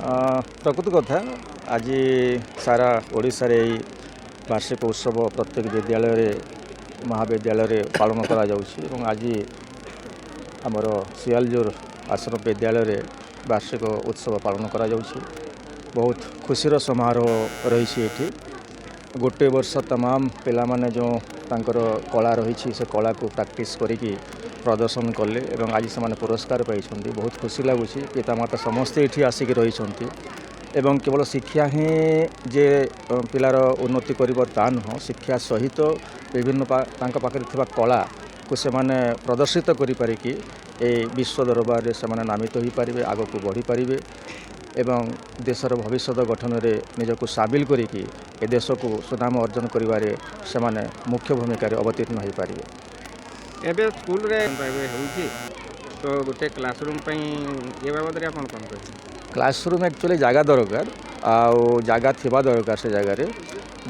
प्रकृत कथा आज सारा ओडिशा रे वार्षिक उत्सव प्रत्येक विद्यालय महाविद्यालय पालन करा जाउछि एवं आज आमर सियालजोर आश्रम विद्यालय रे वार्षिक उत्सव पालन करा जाउछि। बहुत खुशीर समारोह रही एठी गोटे वर्ष तमाम पिला माने जो तांकर कला रही से कला को प्रैक्टिस करिकी प्रदर्शन कले एवं आज से पुरस्कार पाई बहुत खुशी लगुच पितामाता समस्ते ये आसिक रही एवं केवल शिक्षा ही जे पिलार उन्नति कर नुह शिक्षा सहित विभिन्न पाखे कला को से प्रदर्शित करिकी विश्व दरबार से नामित हो पारे आग को बढ़ी पारे एवं देशर भविष्य गठन में निजक साबिल करिकी ए देश को सुनाम अर्जन करिवारे से मुख्य भूमिका अवतीर्ण हो पारे। एबे स्कूल रे होउची तो गोटे क्लासरूम ये बाबद रे आपन कोन कहै क्लासरूम एक्चुअली जगह दरकार आउ जगह थिबा दरकार से जगह रे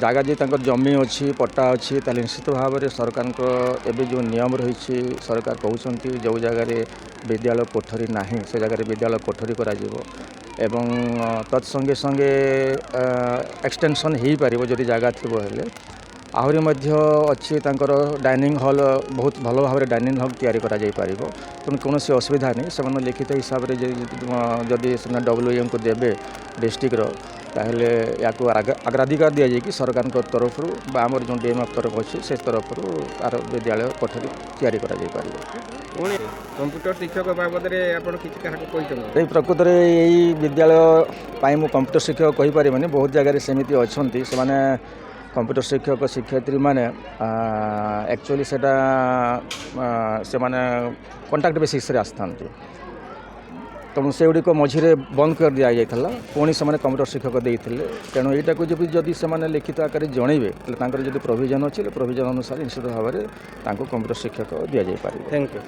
जगह जी तंकर जमी अच्छी पट्टा अच्छी ताले निश्चित भाव में सरकार को एबे जो नियम रही सरकार कहउछंती जो जगह रे विद्यालय कोठरी नाही से जगह रे विद्यालय कोठरी करा जिवो एवं तत्संगे संगे एक्सटेंशन हो पार जदि जगह थी हेले आहरी मध्य अच्छी तांकर डाइनिंग हॉल बहुत भल भाव में डाइनिंग हॉल तैयारी करा जाई पारिबो तेणु कौन असुविधा नहीं से लिखित हिसाब से जदि से WM को देवे डिस्ट्रिक्ट ताहले या अग्राधिकार दि जाए कि सरकार तरफ आम जो DMF तरफ अच्छी से तरफ तार विद्यालय कोठरी तैयारी करा जाई पारिबो। कंप्यूटर शिक्षक बाबद प्रकृत में यही विद्यालय मु कंप्यूटर शिक्षक कही पारिबनी बहुत जगह सेमिति अच्छी से कंप्यूटर शिक्षक शिक्षयित्री माने एक्चुअली सेटा से माने कॉन्ट्रैक्ट बेसिस रे आस्थान तेणु से गुड़िक मझे बंद कर दि जाइए पुणी से कंप्यूटर शिक्षक देते तेणु यहाँ को जब से लिखित आकार जनइबे जब प्रोविजन अच्छे प्रोविजन अनुसार निश्चित भाव में कंप्यूटर शिक्षक दि जाए। Thank you.